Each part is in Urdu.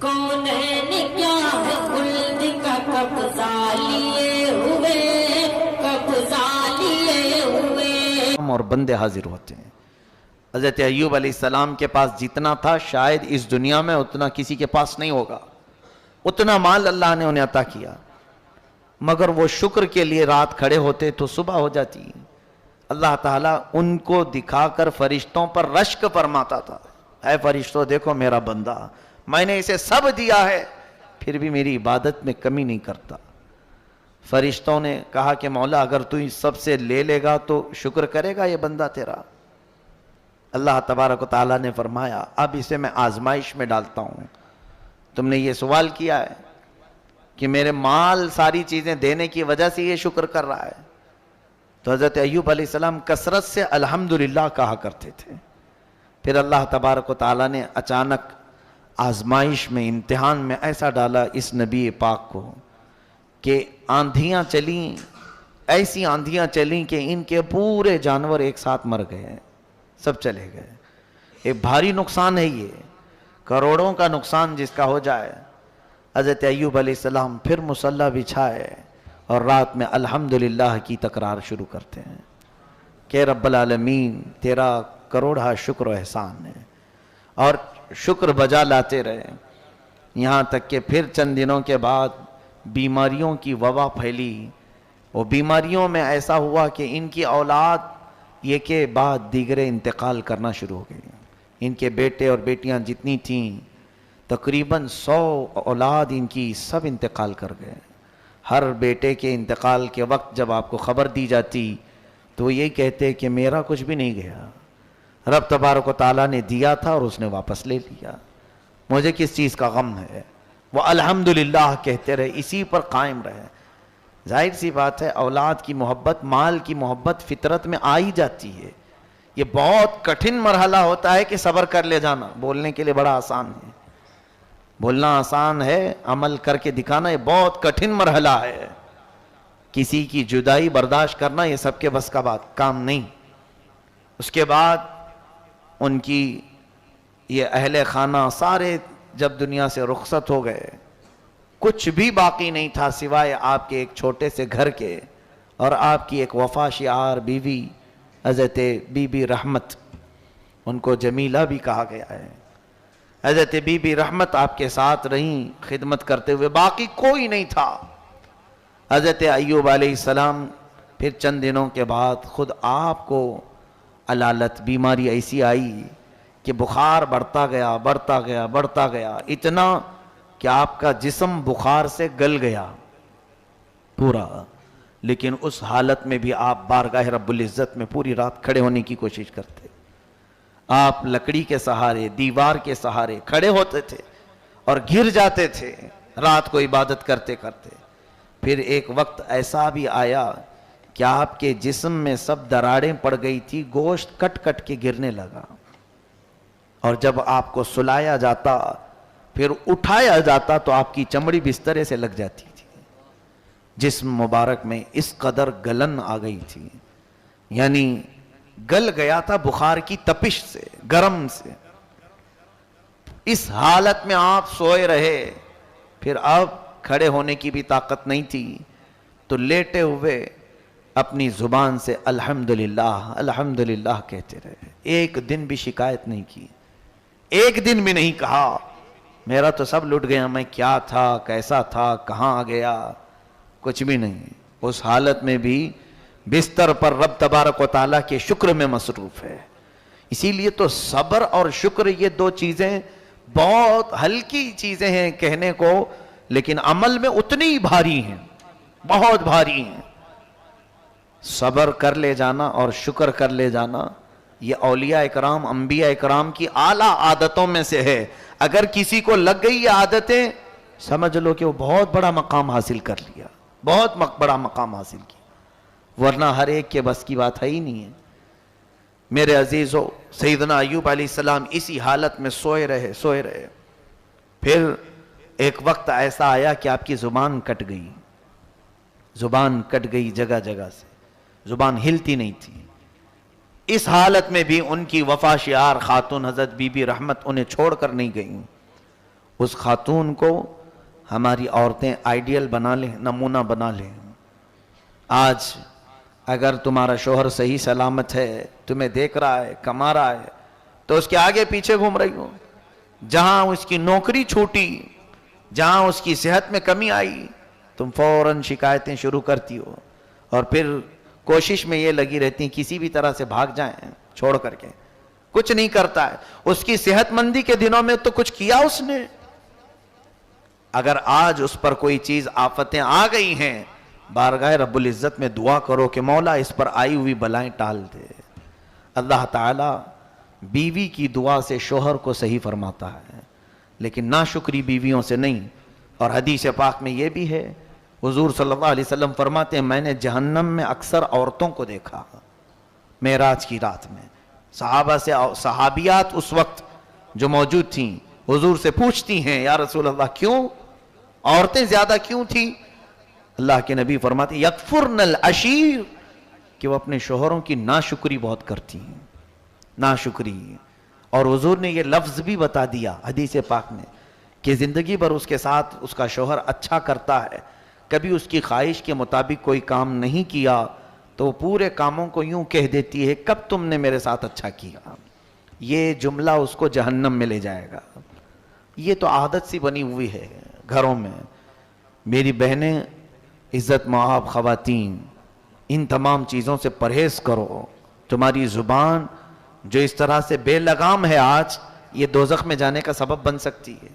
کونین کیا ہے خلد کا قبضہ لیے ہوئے، قبضہ لیے ہوئے. اور بندے حاضر ہوتے ہیں. حضرت ایوب علیہ السلام کے پاس جتنا تھا شاید اس دنیا میں اتنا کسی کے پاس نہیں ہوگا، اتنا مال اللہ نے انہیں عطا کیا، مگر وہ شکر کے لیے رات کھڑے ہوتے تو صبح ہو جاتی. اللہ تعالیٰ ان کو دکھا کر فرشتوں پر رشک فرماتا تھا، اے فرشتوں دیکھو میرا بندہ، میں نے اسے سب دیا ہے پھر بھی میری عبادت میں کمی نہیں کرتا. فرشتوں نے کہا کہ مولا اگر تو اس سب سے لے لے گا تو شکر کرے گا یہ بندہ تیرا؟ اللہ تبارک و تعالیٰ نے فرمایا اب اسے میں آزمائش میں ڈالتا ہوں. تم نے یہ سوال کیا ہے کہ میرے مال ساری چیزیں دینے کی وجہ سے یہ شکر کر رہا ہے. تو حضرت ایوب علیہ السلام کثرت سے الحمدللہ کہا کرتے تھے. پھر اللہ تبارک و تعالیٰ نے اچانک آزمائش میں، امتحان میں ایسا ڈالا اس نبی پاک کو کہ آندھیاں چلیں، ایسی آندھیاں چلیں کہ ان کے پورے جانور ایک ساتھ مر گئے، سب چلے گئے. ایک بھاری نقصان ہے، یہ کروڑوں کا نقصان جس کا ہو جائے. حضرت ایوب علیہ السلام پھر مصلی بچھائے اور رات میں الحمدللہ کی تکرار شروع کرتے ہیں کہ رب العالمین تیرا کروڑا شکر و احسان ہے، اور شکر بجا لاتے رہے. یہاں تک کہ پھر چند دنوں کے بعد بیماریوں کی وبا پھیلی. وہ بیماریوں میں ایسا ہوا کہ ان کی اولاد یہ کے بعد دیگرے انتقال کرنا شروع ہو گئی. ان کے بیٹے اور بیٹیاں جتنی تھیں تقریباً 100 اولاد ان کی سب انتقال کر گئے. ہر بیٹے کے انتقال کے وقت جب آپ کو خبر دی جاتی تو وہ یہی کہتے کہ میرا کچھ بھی نہیں گیا، رب تبارک و تعالیٰ نے دیا تھا اور اس نے واپس لے لیا، مجھے کس چیز کا غم ہے. وہ الحمدللہ کہتے رہے، اسی پر قائم رہے. ظاہر سی بات ہے اولاد کی محبت، مال کی محبت فطرت میں آ ہی جاتی ہے. یہ بہت کٹھن مرحلہ ہوتا ہے کہ صبر کر لے جانا. بولنے کے لیے بڑا آسان ہے، بولنا آسان ہے، عمل کر کے دکھانا یہ بہت کٹھن مرحلہ ہے. کسی کی جدائی برداشت کرنا یہ سب کے بس کا بات کام نہیں. اس کے بعد ان کی یہ اہل خانہ سارے جب دنیا سے رخصت ہو گئے، کچھ بھی باقی نہیں تھا سوائے آپ کے ایک چھوٹے سے گھر کے اور آپ کی ایک وفا شعار بیوی حضرت بی بی رحمت. ان کو جمیلہ بھی کہا گیا ہے. حضرت بی بی رحمت آپ کے ساتھ رہیں خدمت کرتے ہوئے، باقی کوئی نہیں تھا. حضرت ایوب علیہ السلام پھر چند دنوں کے بعد خود آپ کو علالت بیماری ایسی آئی کہ بخار بڑھتا گیا بڑھتا گیا بڑھتا گیا، اتنا کہ آپ کا جسم بخار سے گل گیا پورا. لیکن اس حالت میں بھی آپ بارگاہ رب العزت میں پوری رات کھڑے ہونے کی کوشش کرتے. آپ لکڑی کے سہارے، دیوار کے سہارے کھڑے ہوتے تھے اور گر جاتے تھے رات کو عبادت کرتے کرتے. پھر ایک وقت ایسا بھی آیا کہ آپ کے جسم میں سب دراڑیں پڑ گئی تھی، گوشت کٹ کٹ کے گرنے لگا. اور جب آپ کو سلایا جاتا پھر اٹھایا جاتا تو آپ کی چمڑی بسترے سے لگ جاتی تھی. جسم مبارک میں اس قدر گلن آ گئی تھی، یعنی گل گیا تھا بخار کی تپش سے، گرم سے. اس حالت میں آپ سوئے رہے. پھر اب کھڑے ہونے کی بھی طاقت نہیں تھی تو لیٹے ہوئے اپنی زبان سے الحمدللہ الحمدللہ کہتے رہے. ایک دن بھی شکایت نہیں کی، ایک دن بھی نہیں کہا میرا تو سب لٹ گیا، میں کیا تھا، کیسا تھا، کہاں آ گیا، کچھ بھی نہیں. اس حالت میں بھی بستر پر رب تبارک و تعالیٰ کے شکر میں مصروف ہے. اسی لیے تو صبر اور شکر یہ دو چیزیں بہت ہلکی چیزیں ہیں کہنے کو، لیکن عمل میں اتنی ہی بھاری ہیں، بہت بھاری ہیں. صبر کر لے جانا اور شکر کر لے جانا یہ اولیاء اکرام، انبیاء اکرام کی اعلیٰ عادتوں میں سے ہے. اگر کسی کو لگ گئی یہ عادتیں سمجھ لو کہ وہ بہت بڑا مقام حاصل کر لیا، بہت بڑا مقام حاصل کیا، ورنہ ہر ایک کے بس کی بات ہے ہی نہیں ہے. میرے عزیزو، سیدنا ایوب علیہ السلام اسی حالت میں سوئے رہے. پھر ایک وقت ایسا آیا کہ آپ کی زبان کٹ گئی، زبان کٹ گئی جگہ جگہ سے، زبان ہلتی نہیں تھی. اس حالت میں بھی ان کی وفا شعار خاتون حضرت بی بی رحمت انہیں چھوڑ کر نہیں گئیں. اس خاتون کو ہماری عورتیں آئیڈیل بنا لیں, نمونہ بنا لیں. آج اگر تمہارا شوہر صحیح سلامت ہے, تمہیں دیکھ رہا ہے, کما رہا ہے, تو اس کے آگے پیچھے گھوم رہی ہو. جہاں اس کی نوکری چھوٹی, جہاں اس کی صحت میں کمی آئی, تم فوراً شکایتیں شروع کرتی ہو, اور پھر کوشش میں یہ لگی رہتی ہیں کسی بھی طرح سے بھاگ جائیں چھوڑ کر کے. کچھ نہیں کرتا ہے. اس کی صحت مندی کے دنوں میں تو کچھ کیا اس نے. اگر آج اس پر کوئی چیز آفتیں آ گئی ہیں, بارگاہ رب العزت میں دعا کرو کہ مولا اس پر آئی ہوئی بلائیں ٹال دے. اللہ تعالی بیوی کی دعا سے شوہر کو صحیح فرماتا ہے, لیکن ناشکری بیویوں سے نہیں. اور حدیث پاک میں یہ بھی ہے, حضور صلی اللہ علیہ وسلم فرماتے ہیں میں نے جہنم میں اکثر عورتوں کو دیکھا معراج کی رات میں. صحابہ سے صحابیات اس وقت جو موجود تھیں حضور سے پوچھتی ہیں یا رسول اللہ کیوں عورتیں زیادہ کیوں تھیں؟ اللہ کے نبی فرماتے ہیں یکفرن العشیر, کہ وہ اپنے شوہروں کی ناشکری بہت کرتی ہیں. ناشکری. اور حضور نے یہ لفظ بھی بتا دیا حدیث پاک میں کہ زندگی بھر اس کے ساتھ اس کا شوہر اچھا کرتا ہے, کبھی اس کی خواہش کے مطابق کوئی کام نہیں کیا تو وہ پورے کاموں کو یوں کہہ دیتی ہے کب تم نے میرے ساتھ اچھا کیا. یہ جملہ اس کو جہنم میں لے جائے گا. یہ تو عادت سی بنی ہوئی ہے گھروں میں. میری بہنیں, عزت مآب خواتین, ان تمام چیزوں سے پرہیز کرو. تمہاری زبان جو اس طرح سے بے لگام ہے آج, یہ دوزخ میں جانے کا سبب بن سکتی ہے.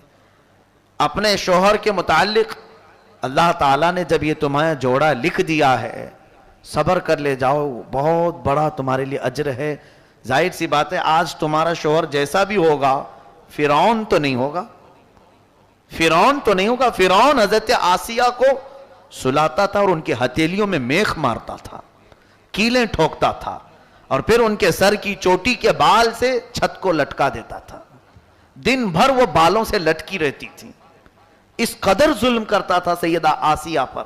اپنے شوہر کے متعلق اللہ تعالیٰ نے جب یہ تمہارا جوڑا لکھ دیا ہے, صبر کر لے جاؤ, بہت بڑا تمہارے لیے اجر ہے. ظاہر سی بات ہے آج تمہارا شوہر جیسا بھی ہوگا فرعون تو نہیں ہوگا. فرعون تو نہیں ہوگا. فرعون حضرت آسیہ کو سلاتا تھا اور ان کی ہتھیلیوں میں میخ مارتا تھا, کیلیں ٹھوکتا تھا, اور پھر ان کے سر کی چوٹی کے بال سے چھت کو لٹکا دیتا تھا. دن بھر وہ بالوں سے لٹکی رہتی تھی. اس قدر ظلم کرتا تھا سیدہ آسیہ پر.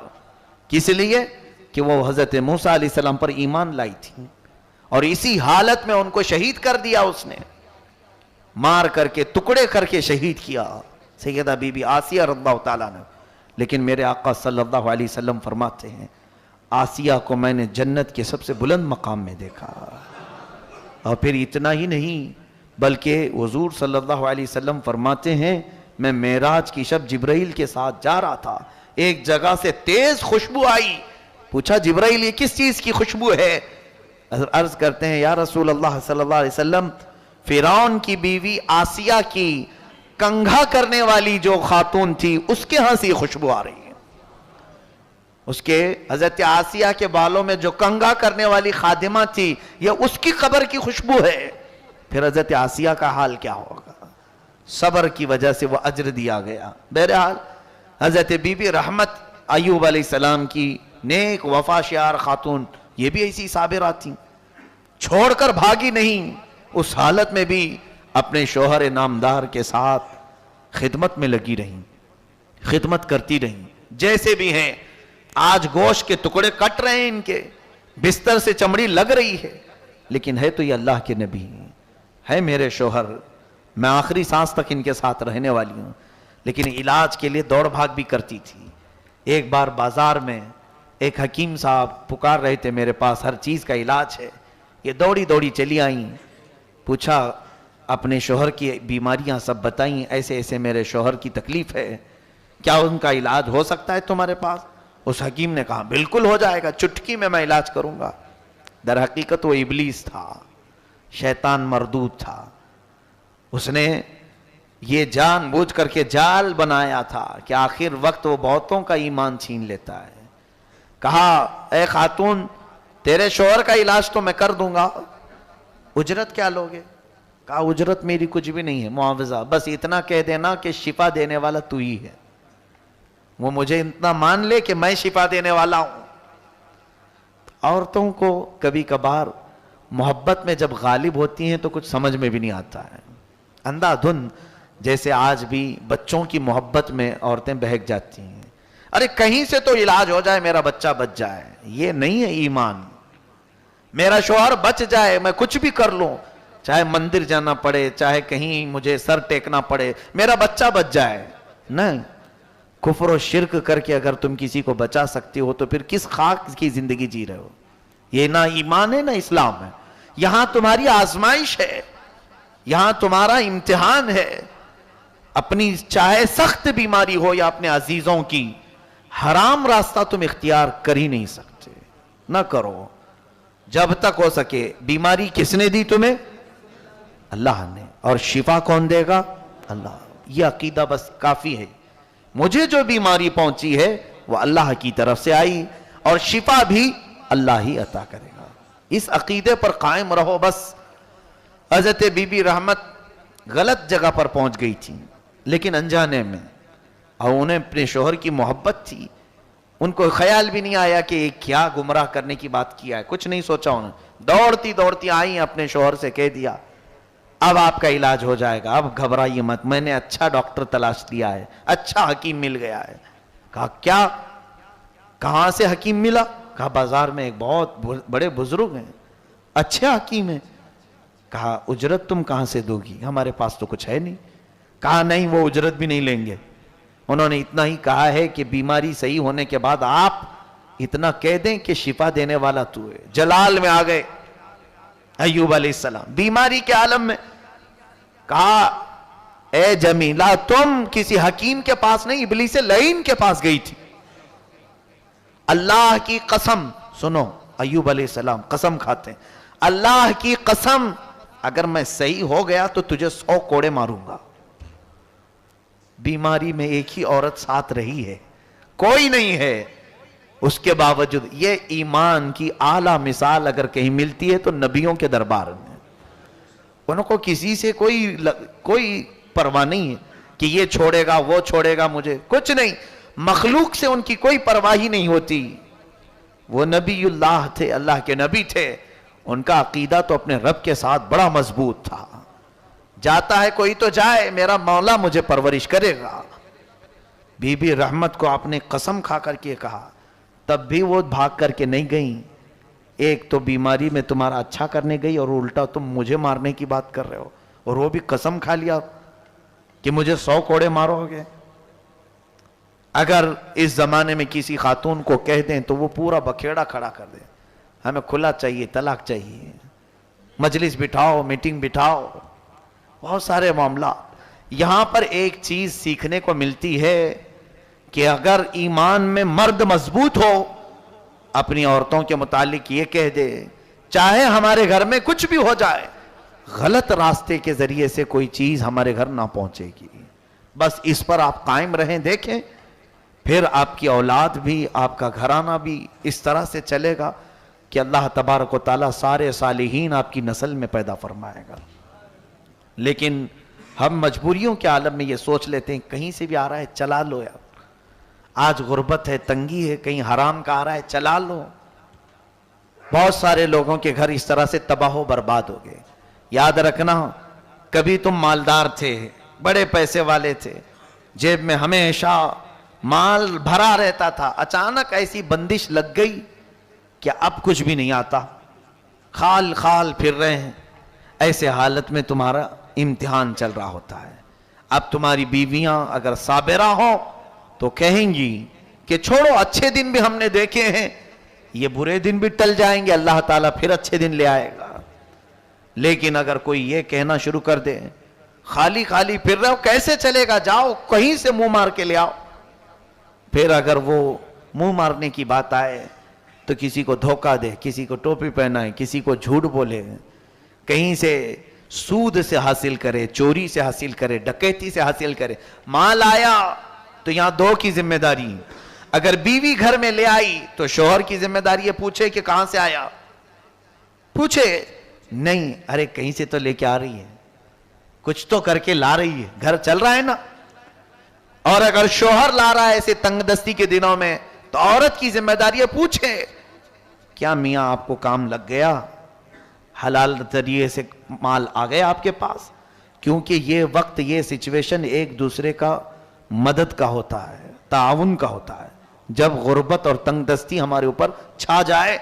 کس لیے کہ وہ حضرت موسیٰ علیہ السلام پر ایمان لائی تھی, اور اسی حالت میں ان کو شہید کر دیا اس نے, مار کر کے ٹکڑے کر کے شہید کیا سیدہ بی بی آسیہ رضی اللہ تعالیٰ نے. لیکن میرے آقا صلی اللہ علیہ وسلم فرماتے ہیں آسیہ کو میں نے جنت کے سب سے بلند مقام میں دیکھا. اور پھر اتنا ہی نہیں بلکہ حضور صلی اللہ علیہ وسلم فرماتے ہیں میں معراج کی شب جبرائیل کے ساتھ جا رہا تھا, ایک جگہ سے تیز خوشبو آئی. پوچھا جبرائیل یہ کس چیز کی خوشبو ہے؟ عرض کرتے ہیں یا رسول اللہ صلی اللہ علیہ وسلم فرعون کی بیوی آسیہ کی کنگھا کرنے والی جو خاتون تھی اس کے ہاں سے یہ خوشبو آ رہی ہے. اس کے حضرت آسیہ کے بالوں میں جو کنگھا کرنے والی خادمہ تھی یہ اس کی قبر کی خوشبو ہے. پھر حضرت آسیہ کا حال کیا ہوگا؟ صبر کی وجہ سے وہ اجر دیا گیا. بہرحال حضرت بی بی رحمت ایوب علیہ السلام کی نیک وفا شیار خاتون, یہ بھی ایسی صابرات تھیں, چھوڑ کر بھاگی نہیں. اس حالت میں بھی اپنے شوہر نامدار کے ساتھ خدمت میں لگی رہیں, خدمت کرتی رہیں. جیسے بھی ہیں آج گوشت کے ٹکڑے کٹ رہے ہیں, ان کے بستر سے چمڑی لگ رہی ہے, لیکن ہے تو یہ اللہ کے نبی ہے میرے شوہر, میں آخری سانس تک ان کے ساتھ رہنے والی ہوں. لیکن علاج کے لیے دوڑ بھاگ بھی کرتی تھی. ایک بار بازار میں ایک حکیم صاحب پکار رہے تھے میرے پاس, ہر چیز کا علاج ہے. یہ دوڑی دوڑی چلی آئیں, پوچھا اپنے شوہر کی بیماریاں سب بتائیں, ایسے ایسے میرے شوہر کی تکلیف ہے, کیا ان کا علاج ہو سکتا ہے تمہارے پاس؟ اس حکیم نے کہا بالکل ہو جائے گا, چٹکی میں علاج کروں گا. در حقیقت وہ ابلیس تھا, شیطان مردود تھا. اس نے یہ جان بوجھ کر کے جال بنایا تھا کہ آخر وقت وہ بہتوں کا ایمان چھین لیتا ہے. کہا اے خاتون تیرے شوہر کا علاج تو میں کر دوں گا, اجرت کیا لوگے؟ کہا اجرت میری کچھ بھی نہیں ہے, معاوضہ بس اتنا کہہ دینا کہ شفا دینے والا تو ہی ہے. وہ مجھے اتنا مان لے کہ میں شفا دینے والا ہوں. عورتوں کو کبھی کبھار محبت میں جب غالب ہوتی ہیں تو کچھ سمجھ میں بھی نہیں آتا ہے, اندھا دھند. جیسے آج بھی بچوں کی محبت میں عورتیں بہک جاتی ہیں, ارے کہیں سے تو علاج ہو جائے, میرا بچہ بچ جائے. یہ نہیں ہے ایمان. میرا شوہر بچ جائے, میں کچھ بھی کر لوں, چاہے مندر جانا پڑے, چاہے کہیں مجھے سر ٹیکنا پڑے, میرا بچہ بچ جائے. نہیں, کفر و شرک کر کے اگر تم کسی کو بچا سکتے ہو تو پھر کس خاک کی زندگی جی رہے ہو؟ یہ نہ ایمان ہے نہ اسلام ہے. یہاں تمہاری آزمائش ہے, یہاں تمہارا امتحان ہے. اپنی چاہے سخت بیماری ہو یا اپنے عزیزوں کی, حرام راستہ تم اختیار کر ہی نہیں سکتے. نہ کرو جب تک ہو سکے. بیماری کس نے دی تمہیں؟ اللہ نے. اور شفا کون دے گا؟ اللہ. یہ عقیدہ بس کافی ہے. مجھے جو بیماری پہنچی ہے وہ اللہ کی طرف سے آئی, اور شفا بھی اللہ ہی عطا کرے گا. اس عقیدے پر قائم رہو بس. حضرت بی بی رحمت غلط جگہ پر پہنچ گئی تھی لیکن انجانے میں, اور انہیں اپنے شوہر کی محبت تھی. ان کو خیال بھی نہیں آیا کہ یہ کیا گمراہ کرنے کی بات کیا ہے, کچھ نہیں سوچا انہوں نے. دوڑتی دوڑتی آئی, اپنے شوہر سے کہہ دیا اب آپ کا علاج ہو جائے گا, اب گھبرائیے مت, میں نے اچھا ڈاکٹر تلاش لیا ہے, اچھا حکیم مل گیا ہے. کہا کیا؟ کہاں سے حکیم ملا؟ کہا بازار میں ایک بہت بڑے بزرگ ہیں, اچھے حکیم ہیں. کہا اجرت تم کہاں سے دو گی؟ ہمارے پاس تو کچھ ہے نہیں. کہا نہیں, وہ اجرت بھی نہیں لیں گے. انہوں نے اتنا ہی کہا ہے کہ بیماری صحیح ہونے کے بعد آپ اتنا کہہ دیں کہ شفا دینے والا تو ہے. جلال میں آ گئے ایوب علیہ السلام بیماری کے عالم میں. کہا اے جمیلہ, تم کسی حکیم کے پاس نہیں, ابلیس لعین کے پاس گئی تھی. اللہ کی قسم, سنو, ایوب علیہ السلام قسم کھاتے ہیں, اللہ کی قسم اگر میں صحیح ہو گیا تو تجھے 100 کوڑے ماروں گا. بیماری میں ایک ہی عورت ساتھ رہی ہے, کوئی نہیں ہے. اس کے باوجود یہ ایمان کی اعلیٰ مثال اگر کہیں ملتی ہے تو نبیوں کے دربار میں. ان کو کسی سے کوئی پرواہ نہیں ہے کہ یہ چھوڑے گا وہ چھوڑے گا, مجھے کچھ نہیں. مخلوق سے ان کی کوئی پرواہ ہی نہیں ہوتی. وہ نبی اللہ تھے, اللہ کے نبی تھے. ان کا عقیدہ تو اپنے رب کے ساتھ بڑا مضبوط تھا. جاتا ہے کوئی تو جائے, میرا مولا مجھے پرورش کرے گا. بی بی رحمت کو آپ نے قسم کھا کر کے کہا, تب بھی وہ بھاگ کر کے نہیں گئیں. ایک تو بیماری میں تمہارا اچھا کرنے گئی اور الٹا تم مجھے مارنے کی بات کر رہے ہو, اور وہ بھی قسم کھا لیا کہ مجھے 100 کوڑے مارو گے. اگر اس زمانے میں کسی خاتون کو کہہ دیں تو وہ پورا بکھیڑا کھڑا کر دیں, ہمیں کھلا چاہیے, طلاق چاہیے, مجلس بٹھاؤ, میٹنگ بٹھاؤ, بہت سارے معاملات. یہاں پر ایک چیز سیکھنے کو ملتی ہے کہ اگر ایمان میں مرد مضبوط ہو, اپنی عورتوں کے متعلق یہ کہہ دے چاہے ہمارے گھر میں کچھ بھی ہو جائے, غلط راستے کے ذریعے سے کوئی چیز ہمارے گھر نہ پہنچے گی. بس اس پر آپ قائم رہیں, دیکھیں پھر آپ کی اولاد بھی, آپ کا گھرانہ بھی اس طرح سے چلے گا کہ اللہ تبارک و تعالیٰ سارے صالحین آپ کی نسل میں پیدا فرمائے گا. لیکن ہم مجبوریوں کے عالم میں یہ سوچ لیتے ہیں کہیں سے بھی آ رہا ہے چلا لو یار, آج غربت ہے, تنگی ہے, کہیں حرام کا آ رہا ہے چلا لو. بہت سارے لوگوں کے گھر اس طرح سے تباہ و برباد ہو گئے. یاد رکھنا, کبھی تم مالدار تھے, بڑے پیسے والے تھے, جیب میں ہمیشہ مال بھرا رہتا تھا, اچانک ایسی بندش لگ گئی کہ اب کچھ بھی نہیں آتا, خال خال پھر رہے ہیں. ایسے حالت میں تمہارا امتحان چل رہا ہوتا ہے. اب تمہاری بیویاں اگر صابرہ ہوں تو کہیں گی کہ چھوڑو, اچھے دن بھی ہم نے دیکھے ہیں, یہ برے دن بھی ٹل جائیں گے, اللہ تعالیٰ پھر اچھے دن لے آئے گا. لیکن اگر کوئی یہ کہنا شروع کر دے خالی خالی پھر رہے ہو, کیسے چلے گا, جاؤ کہیں سے منہ مار کے لے آؤ. پھر اگر وہ منہ مارنے کی بات آئے تو کسی کو دھوکہ دے, کسی کو ٹوپی پہنائے, کسی کو جھوٹ بولے, کہیں سے سود سے حاصل کرے, چوری سے حاصل کرے, ڈکیتی سے حاصل کرے. مال آیا تو یہاں 2 کی ذمہ داری. اگر بیوی گھر میں لے آئی تو شوہر کی ذمہ داری ہے پوچھے کہ کہاں سے آیا, پوچھے نہیں, ارے کہیں سے تو لے کے آ رہی ہے, کچھ تو کر کے لا رہی ہے, گھر چل رہا ہے نا. اور اگر شوہر لا رہا ہے ایسے تنگ دستی کے دنوں میں تو عورت کی ذمہ داری ہے پوچھے کیا میاں آپ کو کام لگ گیا, حلال ذریعے سے مال آ گیا آپ کے پاس. کیونکہ یہ وقت, یہ سچویشن ایک دوسرے کا مدد کا ہوتا ہے, تعاون کا ہوتا ہے. جب غربت اور تنگ دستی ہمارے اوپر چھا جائے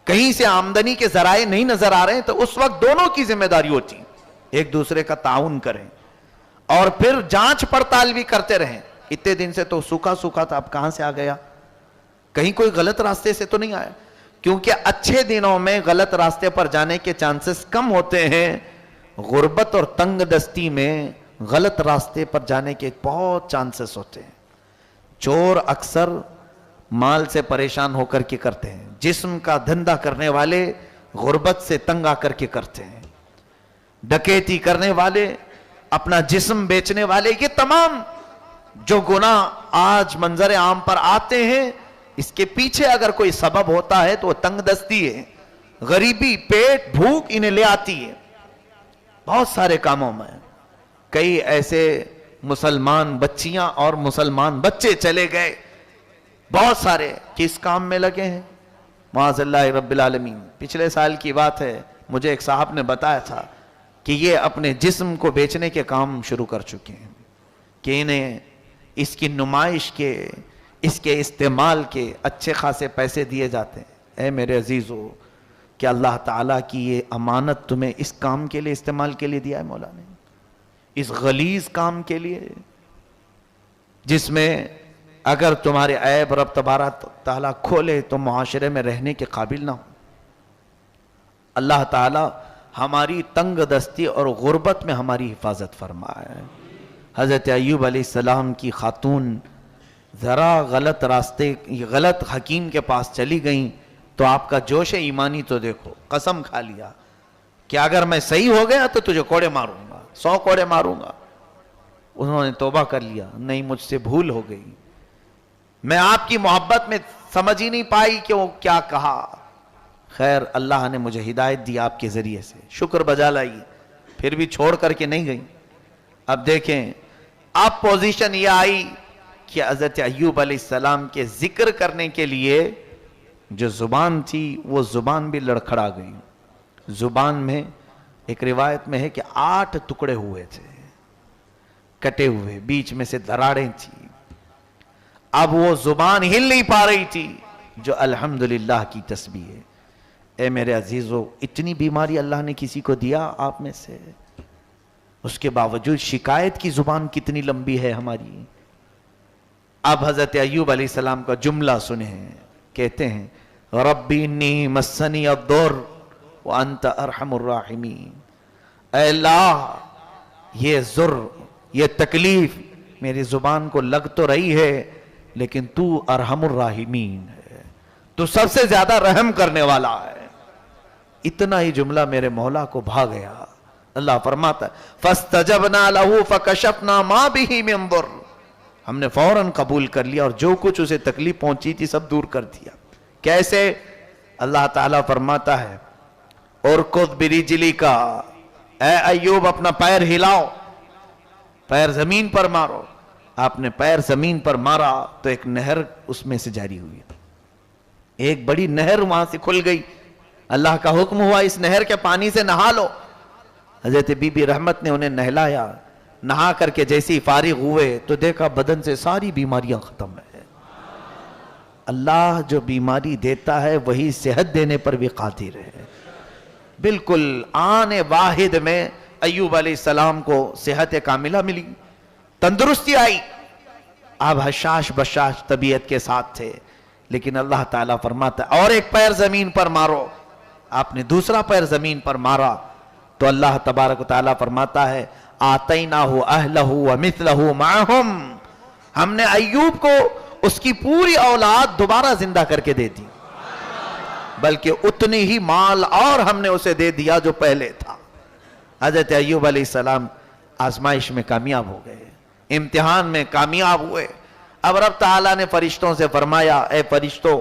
کہیں سے آمدنی کے ذرائع نہیں نظر آ رہے ہیں تو اس وقت دونوں کی ذمہ داری ہوتی ہے، ایک دوسرے کا تعاون کریں اور پھر جانچ پڑتال بھی کرتے رہیں۔ اتنے دن سے تو سوکھا سوکھا تھا، اب کہاں سے آ گیا؟ کہیں کوئی غلط راستے سے تو نہیں آیا؟ کیونکہ اچھے دنوں میں غلط راستے پر جانے کے چانسز کم ہوتے ہیں، غربت اور تنگ دستی میں غلط راستے پر جانے کے بہت چانسز ہوتے ہیں۔ چور اکثر مال سے پریشان ہو کر کے کرتے ہیں، جسم کا دھندہ کرنے والے غربت سے تنگ آ کر کے کرتے ہیں، ڈکیتی کرنے والے، اپنا جسم بیچنے والے، یہ تمام جو گناہ آج منظر عام پر آتے ہیں، اس کے پیچھے اگر کوئی سبب ہوتا ہے تو وہ تنگ دستی ہے، غریبی، پیٹ، بھوک انہیں لے آتی ہے۔ بہت سارے کاموں میں کئی ایسے مسلمان بچیاں اور مسلمان بچے چلے گئے، بہت سارے کس کام میں لگے ہیں؟ معاذ اللہ رب العالمین۔ پچھلے سال کی بات ہے، مجھے ایک صاحب نے بتایا تھا کہ یہ اپنے جسم کو بیچنے کے کام شروع کر چکے ہیں، کہ انہیں اس کی نمائش کے، اس کے استعمال کے اچھے خاصے پیسے دیے جاتے ہیں۔ اے میرے عزیزو، کہ اللہ تعالیٰ کی یہ امانت تمہیں اس کام کے لیے استعمال کے لیے دیا ہے مولا نے، اس غلیظ کام کے لیے، جس میں اگر تمہارے عیب رب تبارک تعالیٰ کھولے تو معاشرے میں رہنے کے قابل نہ ہو۔ اللہ تعالیٰ ہماری تنگ دستی اور غربت میں ہماری حفاظت فرمائے۔ حضرت ایوب علیہ السلام کی خاتون ذرا غلط راستے، غلط حکیم کے پاس چلی گئیں تو آپ کا جوش ایمانی تو دیکھو، قسم کھا لیا کہ اگر میں صحیح ہو گیا تو تجھے کوڑے ماروں گا، 100 کوڑے ماروں گا۔ انہوں نے توبہ کر لیا، نہیں مجھ سے بھول ہو گئی، میں آپ کی محبت میں سمجھ ہی نہیں پائی کہ وہ کیا کہا۔ خیر اللہ نے مجھے ہدایت دی آپ کے ذریعے سے، شکر بجا لائی، پھر بھی چھوڑ کر کے نہیں گئی۔ اب دیکھیں، اب پوزیشن یہ آئی کہ حضرت ایوب علیہ السلام کے ذکر کرنے کے لیے جو زبان تھی وہ زبان بھی لڑکھڑا گئی۔ زبان میں ایک روایت میں ہے کہ 8 ٹکڑے ہوئے تھے، کٹے ہوئے، بیچ میں سے دراڑیں تھی۔ اب وہ زبان ہل نہیں پا رہی تھی جو الحمدللہ کی تسبیح ہے۔ اے میرے عزیزو، اتنی بیماری اللہ نے کسی کو دیا آپ میں سے، اس کے باوجود شکایت کی زبان کتنی لمبی ہے ہماری۔ اب حضرت ایوب علیہ السلام کا جملہ سنیں، کہتے ہیں ربی انی مسنی الضر وانت ارحم الراحمین۔ اے اللہ، یہ ضر، یہ تکلیف میری زبان کو لگ تو رہی ہے لیکن تو ارحم الراحمین ہے، تو سب سے زیادہ رحم کرنے والا ہے۔ اتنا ہی جملہ میرے مولا کو بھا گیا۔ اللہ فرماتا ہے فاستجبنا له فکشفنا ما به من ضر، ہم نے فوراً قبول کر لیا اور جو کچھ اسے تکلیف پہنچی تھی سب دور کر دیا۔ کیسے؟ اللہ تعالیٰ فرماتا ہے ارکض برجلک، اے ایوب اپنا پیر ہلاؤ، پیر زمین پر مارو۔ آپ نے پیر زمین پر مارا تو ایک نہر اس میں سے جاری ہوئی، ایک بڑی نہر وہاں سے کھل گئی۔ اللہ کا حکم ہوا اس نہر کے پانی سے نہا لو۔ حضرت بی بی رحمت نے انہیں نہلایا، نہا کر کے جیسی فارغ ہوئے تو دیکھا بدن سے ساری بیماریاں ختم ہیں۔ اللہ جو بیماری دیتا ہے وہی صحت دینے پر بھی قادر ہے۔ بالکل آن واحد میں ایوب علیہ السلام کو صحت کاملہ ملی، تندرستی آئی۔ آپ حشاش بشاش طبیعت کے ساتھ تھے، لیکن اللہ تعالیٰ فرماتا ہے اور ایک پیر زمین پر مارو۔ آپ نے دوسرا پیر زمین پر مارا تو اللہ تبارک و تعالیٰ فرماتا ہے آتیناہ اہلہ ومثلہ معہم، ہم نے ایوب کو اس کی پوری اولاد دوبارہ زندہ کر کے دے دی، بلکہ اتنی ہی مال اور ہم نے اسے دے دیا جو پہلے تھا۔ حضرت ایوب علیہ السلام آزمائش میں کامیاب ہو گئے، امتحان میں کامیاب ہوئے۔ اب رب تعالیٰ نے فرشتوں سے فرمایا اے فرشتوں،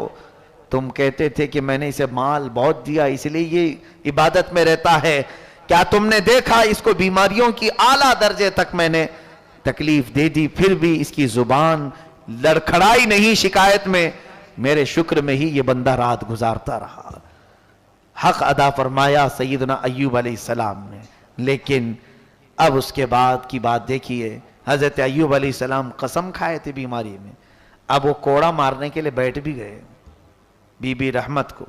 تم کہتے تھے کہ میں نے اسے مال بہت دیا اس لیے یہ عبادت میں رہتا ہے، کیا تم نے دیکھا اس کو بیماریوں کی اعلیٰ درجے تک میں نے تکلیف دے دی، پھر بھی اس کی زبان لڑکھڑائی نہیں شکایت میں، میرے شکر میں ہی یہ بندہ رات گزارتا رہا۔ حق ادا فرمایا سیدنا ایوب علیہ السلام نے۔ لیکن اب اس کے بعد کی بات دیکھیے، حضرت ایوب علیہ السلام قسم کھائے تھے بیماری میں، اب وہ کوڑا مارنے کے لیے بیٹھ بھی گئے بی بی رحمت کو،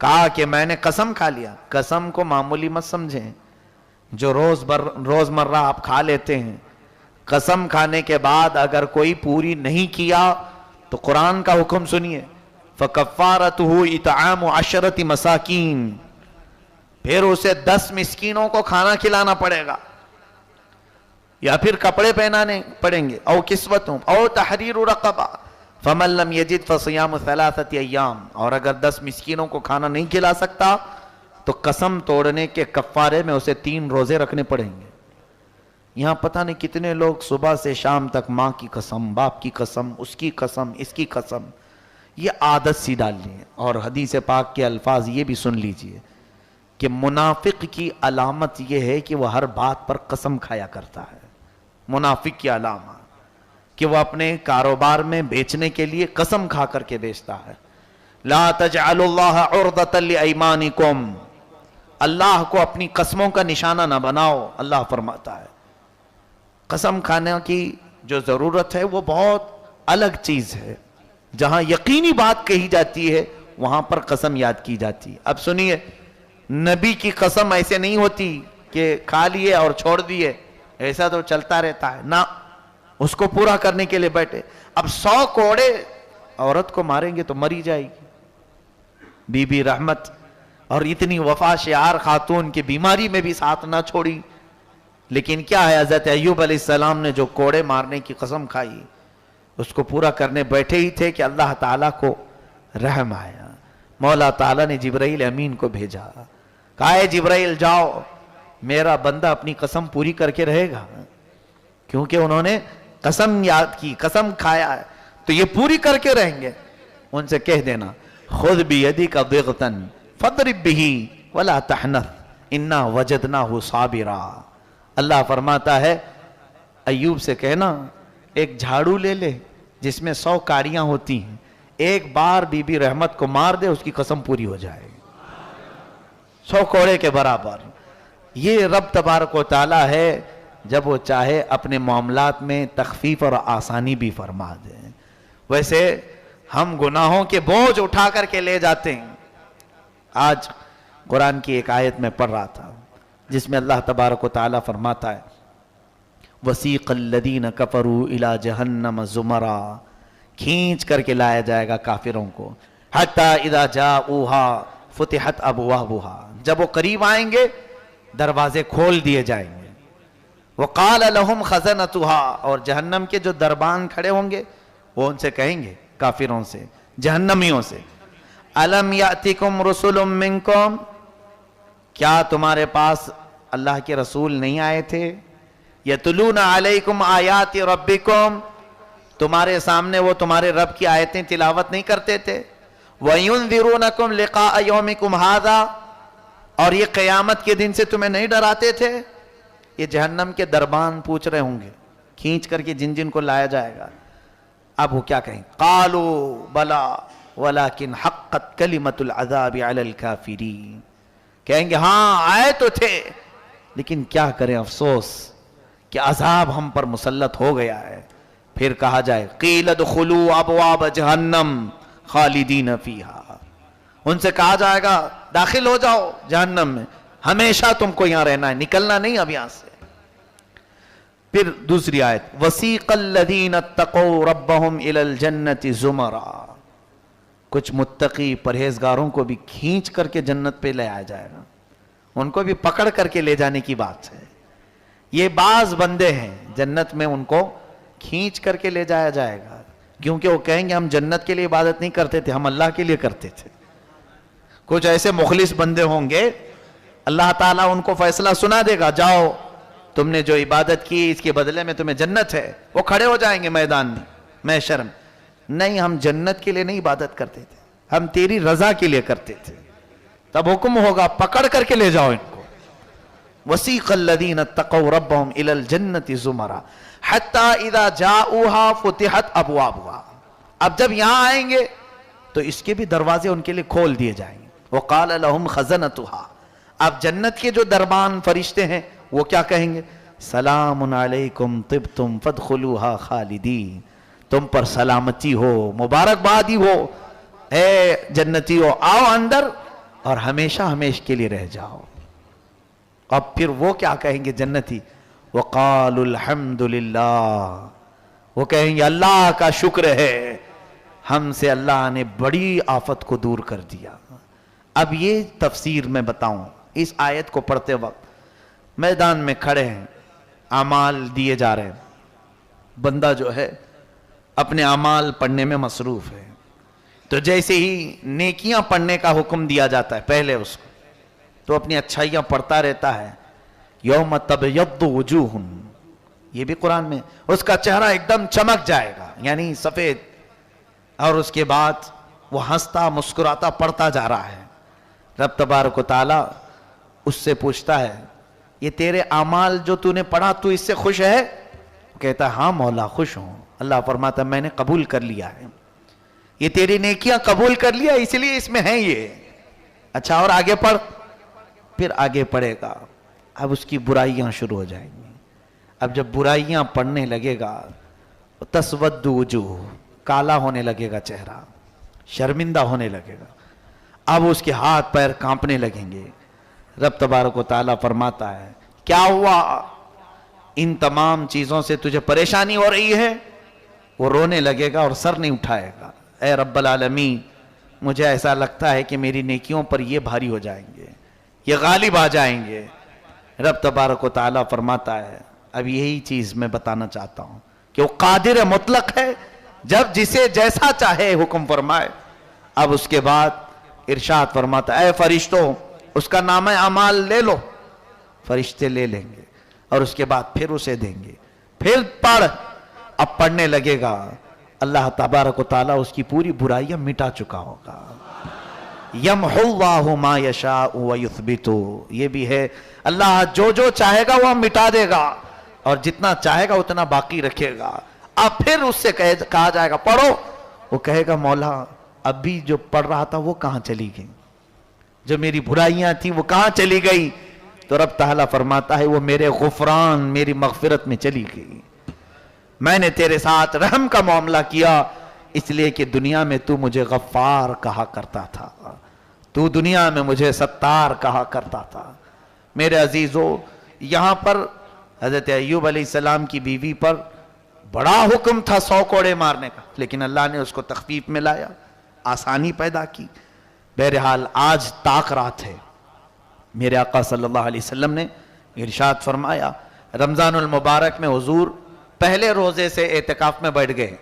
کہا کہ میں نے قسم کھا لیا. قسم کو معمولی مت سمجھیں جو روزمرہ آپ کھا لیتے ہیں. قسم کھانے کے بعد اگر کوئی پوری نہیں کیا تو قرآن کا حکم سنیے, فَكَفَّارَتُهُ إِطْعَامُ عَشْرَةِ مَسَاكِينَ, پھر اسے 10 مسکینوں کو کھانا کھلانا پڑے گا, یا پھر کپڑے پہنانے پڑیں گے, او کسوتوں او تحریر رقبہ, فَمَن لَمْ يَجِدْ فَصِيَامُ 3 أَيَّامٍ, اور اگر 10 مسکینوں کو کھانا نہیں کھلا سکتا تو قسم توڑنے کے کفارے میں اسے 3 روزے رکھنے پڑیں گے. یہاں پتہ نہیں کتنے لوگ صبح سے شام تک ماں کی قسم, باپ کی قسم, اس کی قسم, اس کی قسم, یہ عادت سی ڈال لی ہے. اور حدیث پاک کے الفاظ یہ بھی سن لیجئے کہ منافق کی علامت یہ ہے کہ وہ ہر بات پر قسم کھایا کرتا ہے. منافق کی علامت کہ وہ اپنے کاروبار میں بیچنے کے لیے قسم کھا کر کے بیچتا ہے. لا تجعلوا اللہ عرضۃ لایمانکم, اللہ کو اپنی قسموں کا نشانہ نہ بناؤ. اللہ فرماتا ہے قسم کھانے کی جو ضرورت ہے وہ بہت الگ چیز ہے. جہاں یقینی بات کہی جاتی ہے وہاں پر قسم یاد کی جاتی ہے. اب سنیے, نبی کی قسم ایسے نہیں ہوتی کہ کھا لیے اور چھوڑ دیے, ایسا تو چلتا رہتا ہے نا, اس کو پورا کرنے کے لیے بیٹھے. اب 100 کوڑے عورت کو ماریں گے تو مری جائے گی. بی بی رحمت اور اتنی وفا شعار خاتون کی بیماری میں بھی ساتھ نہ چھوڑی. لیکن کیا ہے, حضرت ایوب علیہ السلام نے جو کوڑے مارنے کی قسم کھائی اس کو پورا کرنے بیٹھے ہی تھے کہ اللہ تعالیٰ کو رحم آیا. مولا تعالیٰ نے جبرائیل امین کو بھیجا, کہا ہے جبرائیل جاؤ, میرا بندہ اپنی قسم پوری کر کے رہے گا, کیونکہ انہوں نے قسم یاد کی, قسم کھایا ہے تو یہ پوری کر کے رہیں گے. ان سے کہہ دینا خذ بیدک ضغطا فاضرب به ولا تحنث انا وجدناه صابرا. اللہ فرماتا ہے ایوب سے کہنا ایک جھاڑو لے لے جس میں 100 کاریاں ہوتی ہیں, ایک بار بی بی رحمت کو مار دے, اس کی قسم پوری ہو جائے 100 کوڑے کے برابر. یہ رب تبارک و تعالی ہے, جب وہ چاہے اپنے معاملات میں تخفیف اور آسانی بھی فرما دے. ویسے ہم گناہوں کے بوجھ اٹھا کر کے لے جاتے ہیں. آج قرآن کی ایک آیت میں پڑھ رہا تھا جس میں اللہ تبارک و تعالی فرماتا ہے وَسِيقَ الَّذِينَ كَفَرُوا إِلَى جَهَنَّمَ زُمَرًا, کھینچ کر کے لایا جائے گا کافروں کو. حَتَّى إِذَا جَاءُوهَا فُتِحَتْ أَبْوَابُهَا, جب وہ قریب آئیں گے دروازے کھول دیے جائیں گے. وَقَالَ لَهُمْ خَزَنَتُهَا, اور جہنم کے جو دربان کھڑے ہوں گے وہ ان سے کہیں گے, کافروں سے, جہنمیوں سے, أَلَمْ يَأْتِكُمْ رُسُلٌ مِّنْكُمْ, کیا تمہارے پاس اللہ کے رسول نہیں آئے تھے؟ یتلون علیکم آیات ربکم, تمہارے سامنے وہ تمہارے رب کی آیتیں تلاوت نہیں کرتے تھے. وینذرونکم لقاء یومکم ھذا, اور یہ قیامت کے دن سے تمہیں نہیں ڈراتے تھے. یہ جہنم کے دربان پوچھ رہے ہوں گے کھینچ کر کے جن جن کو لایا جائے گا. اب وہ کیا کہیں, قالوا بلا ولکن حقت کلمۃ العذاب علی الکافرین, کہیں گے ہاں آئے تو تھے لیکن کیا کریں, افسوس کہ عذاب ہم پر مسلط ہو گیا ہے. پھر کہا جائے قیل ادخلوا ابواب جہنم خالدین فیہا, ان سے کہا جائے گا داخل ہو جاؤ جہنم میں, ہمیشہ تم کو یہاں رہنا ہے, نکلنا نہیں اب یہاں سے. پھر دوسری آیت وسیق الذین اتقوا ربهم الی الجنۃ زمرا, کچھ متقی پرہیزگاروں کو بھی کھینچ کر کے جنت پہ لے آیا جائے گا, ان کو بھی پکڑ کر کے لے جانے کی بات ہے. یہ بعض بندے ہیں جنت میں ان کو کھینچ کر کے لے جایا جائے گا, کیونکہ وہ کہیں گے ہم جنت کے لیے عبادت نہیں کرتے تھے, ہم اللہ کے لیے کرتے تھے. کچھ ایسے مخلص بندے ہوں گے, اللہ تعالیٰ ان کو فیصلہ سنا دے گا, جاؤ تم نے جو عبادت کی اس کے بدلے میں تمہیں جنت ہے. وہ کھڑے ہو جائیں گے میدان میں محشر میں, نہیں ہم جنت کے لیے نہیں عبادت کرتے تھے, ہم تیری رضا کے لیے کرتے تھے. تب حکم ہوگا پکڑ کر کے لے جاؤ ان کو. وسیق الذین اتقوا ربهم الی الجنۃ زمرا حتی اذا جاءوها فتحت ابوابها, اب جب یہاں آئیں گے تو اس کے بھی دروازے ان کے لیے کھول دیے جائیں گے. وقال لهم خزنتها, اب جنت کے جو دربان فرشتے ہیں وہ کیا کہیں گے, سلام علیکم طبتم فادخلوها خالدین, تم پر سلامتی ہو, مبارکبادی ہو, اے جنتی ہو, آؤ اندر اور ہمیشہ ہمیشہ کے لیے رہ جاؤ. اب پھر وہ کیا کہیں گے جنتی؟ وَقَالُوا الْحَمْدُ لِلَّهِ، وہ کہیں گے اللہ کا شکر ہے، ہم سے اللہ نے بڑی آفت کو دور کر دیا. اب یہ تفسیر میں بتاؤں. اس آیت کو پڑھتے وقت میدان میں کھڑے ہیں، اعمال دیے جا رہے ہیں، بندہ جو ہے اپنے اعمال پڑھنے میں مصروف ہے. تو جیسے ہی نیکیاں پڑھنے کا حکم دیا جاتا ہے پہلے اس کو، تو اپنی اچھائیاں پڑھتا رہتا ہے. یوم تبیض وجوہ، یہ بھی قرآن میں، اس کا چہرہ ایک دم چمک جائے گا، یعنی سفید. اور اس کے بعد وہ ہنستا مسکراتا پڑھتا جا رہا ہے. رب تبارک و تعالی اس سے پوچھتا ہے یہ تیرے اعمال جو تو نے پڑھا تو اس سے خوش ہے؟ کہتا ہے ہاں مولا خوش ہوں. اللہ فرماتا ہے میں نے قبول کر لیا ہے، یہ تیری نیکیاں قبول کر لیا اس لیے اس میں ہے یہ. اچھا اور آگے پڑھ. پھر آگے پڑھے گا. اب اس کی برائیاں شروع ہو جائیں گی. اب جب برائیاں پڑھنے لگے گا تسود وجوہ، کالا ہونے لگے گا چہرہ، شرمندہ ہونے لگے گا. اب اس کے ہاتھ پیر کانپنے لگیں گے. رب تبارک و تعالیٰ فرماتا ہے کیا ہوا؟ ان تمام چیزوں سے تجھے پریشانی ہو رہی ہے؟ وہ رونے لگے گا اور سر نہیں اٹھائے گا. اے رب العالمین، مجھے ایسا لگتا ہے کہ میری نیکیوں پر یہ بھاری ہو جائیں گے، یہ غالب آ جائیں گے. رب تبارک و تعالیٰ فرماتا ہے اب یہی چیز میں بتانا چاہتا ہوں کہ وہ قادر مطلق ہے، جب جسے جیسا چاہے حکم فرمائے. اب اس کے بعد ارشاد فرماتا ہے اے فرشتوں اس کا نامہ اعمال لے لو. فرشتے لے لیں گے اور اس کے بعد پھر اسے دیں گے. پھر پڑھ. اب پڑھنے لگے گا. اللہ تبارک و تعالیٰ اس کی پوری برائیاں مٹا چکا ہوگا. یمحو اللہ ما یشاء ویثبت، یہ بھی ہے اللہ جو جو چاہے گا وہ مٹا دے گا اور جتنا چاہے گا اتنا باقی رکھے گا. اب پھر اس سے کہا جائے گا پڑھو. وہ کہے گا مولا ابھی جو پڑھ رہا تھا وہ کہاں چلی گئی، جو میری برائیاں تھیں وہ کہاں چلی گئی؟ تو رب تعالیٰ فرماتا ہے وہ میرے غفران، میری مغفرت میں چلی گئی. میں نے تیرے ساتھ رحم کا معاملہ کیا اس لیے کہ دنیا میں تو مجھے غفار کہا کرتا تھا، تو دنیا میں مجھے ستار کہا کرتا تھا. میرے عزیزو، یہاں پر حضرت ایوب علیہ السلام کی بیوی پر بڑا حکم تھا 100 کوڑے مارنے کا، لیکن اللہ نے اس کو تخفیف میں لایا، آسانی پیدا کی. بہرحال آج طاق رات ہے. میرے آقا صلی اللہ علیہ وسلم نے ارشاد فرمایا رمضان المبارک میں حضور پہلے روزے سے اعتکاف میں بیٹھ گئے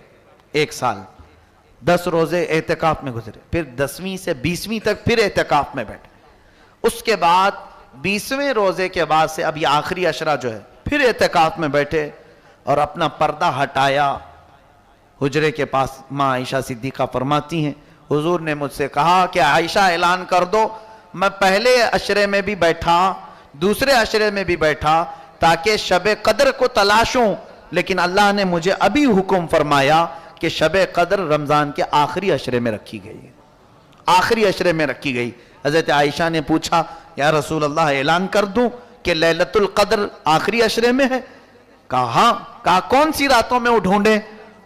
1 سال، 10 روزے اعتکاف میں گزرے، پھر 10ویں سے 20ویں تک پھر اعتکاف میں بیٹھے. اس کے بعد 20ویں روزے کے بعد سے اب یہ آخری عشرہ جو ہے پھر اعتکاف میں بیٹھے اور اپنا پردہ ہٹایا. حجرے کے پاس ماں عائشہ صدیقہ فرماتی ہیں حضور نے مجھ سے کہا کہ عائشہ اعلان کر دو میں پہلے عشرے میں بھی بیٹھا دوسرے عشرے میں بھی بیٹھا تاکہ شب قدر کو تلاشوں، لیکن اللہ نے مجھے ابھی حکم فرمایا کہ شب قدر رمضان کے آخری عشرے میں رکھی گئی، آخری عشرے میں رکھی گئی. حضرت عائشہ نے پوچھا یا رسول اللہ اعلان کر دوں کہ لیلۃ القدر آخری عشرے میں ہے؟ کہا ہاں. کہا کون سی راتوں میں وہ ڈھونڈیں؟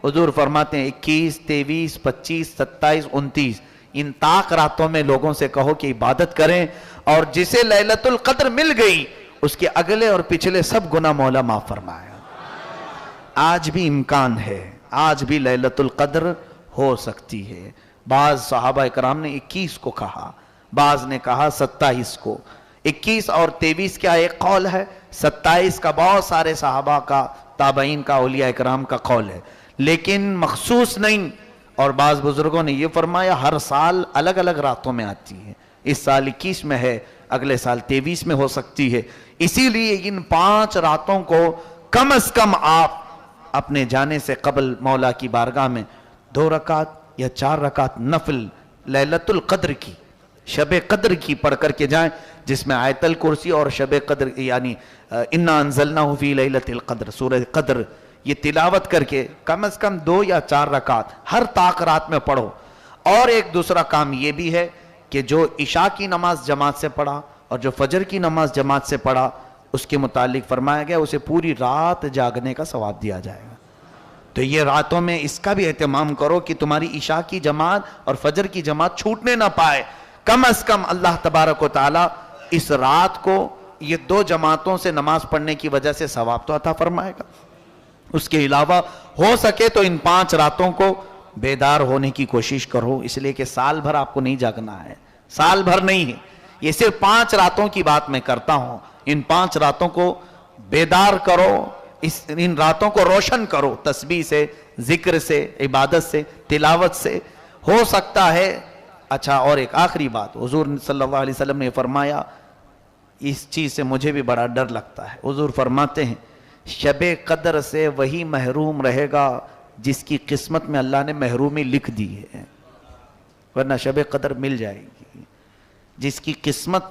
حضور فرماتے ہیں 21 23 25 27 29 ان طاق راتوں میں لوگوں سے کہو کہ عبادت کریں، اور جسے لیلۃ القدر مل گئی اس کے اگلے اور پچھلے سب گناہ مولا معاف فرمایا. آج بھی امکان ہے، آج بھی لیلۃ القدر ہو سکتی ہے. بعض صحابہ کرام نے 21 کو کہا، بعض نے کہا 27 کو. 21 اور 23 کا ایک قول ہے، 27 کا بہت سارے صحابہ کا، تابعین کا، اولیاء کرام کا قول ہے، لیکن مخصوص نہیں. اور بعض بزرگوں نے یہ فرمایا ہر سال الگ الگ راتوں میں آتی ہے. اس سال 21 میں ہے، اگلے سال 23 میں ہو سکتی ہے. اسی لیے ان 5 راتوں کو کم از کم آپ اپنے جانے سے قبل مولا کی بارگاہ میں 2 رکعت یا 4 رکعت نفل لیلۃ القدر کی، شب قدر کی پڑھ کر کے جائیں، جس میں آیت الکرسی اور شب قدر یعنی انا انزلناہ فی لیلۃ القدر سورہ قدر یہ تلاوت کر کے کم از کم 2 یا 4 رکعت ہر طاق رات میں پڑھو. اور ایک دوسرا کام یہ بھی ہے کہ جو عشاء کی نماز جماعت سے پڑھا اور جو فجر کی نماز جماعت سے پڑھا اس کے متعلق فرمایا گیا اسے پوری رات جاگنے کا ثواب دیا جائے گا. تو یہ راتوں میں اس کا بھی اہتمام کرو کہ تمہاری عشاء کی جماعت اور فجر کی جماعت چھوٹنے نہ پائے. کم از کم اللہ تبارک و تعالی اس رات کو یہ 2 جماعتوں سے نماز پڑھنے کی وجہ سے ثواب تو عطا فرمائے گا۔ اس کے علاوہ ہو سکے تو ان 5 راتوں کو بیدار ہونے کی کوشش کرو، اس لیے کہ سال بھر آپ کو نہیں جاگنا ہے، سال بھر نہیں ہے، یہ صرف 5 راتوں کی بات میں کرتا ہوں۔ ان 5 راتوں کو بیدار کرو، ان راتوں کو روشن کرو تسبیح سے، ذکر سے، عبادت سے، تلاوت سے۔ ہو سکتا ہے اچھا، اور ایک آخری بات، حضور صلی اللہ علیہ وسلم نے فرمایا، اس چیز سے مجھے بھی بڑا ڈر لگتا ہے، حضور فرماتے ہیں شب قدر سے وہی محروم رہے گا جس کی قسمت میں اللہ نے محرومی لکھ دی ہے، ورنہ شب قدر مل جائے گی۔ جس کی قسمت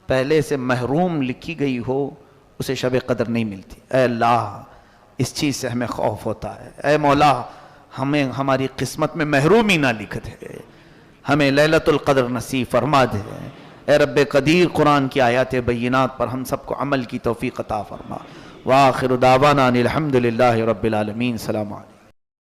پہلے سے محروم لکھی گئی ہو اسے شب قدر نہیں ملتی۔ اے اللہ، اس چیز سے ہمیں خوف ہوتا ہے، اے مولا ہمیں ہماری قسمت میں محرومی نہ لکھ دے، ہمیں لیلۃ القدر نصیب فرما دے۔ اے رب قدیر، قرآن کی آیات بینات پر ہم سب کو عمل کی توفیق عطا فرما۔ وآخر دعوانا ان الحمد للہ رب العالمین۔ السلام علیکم۔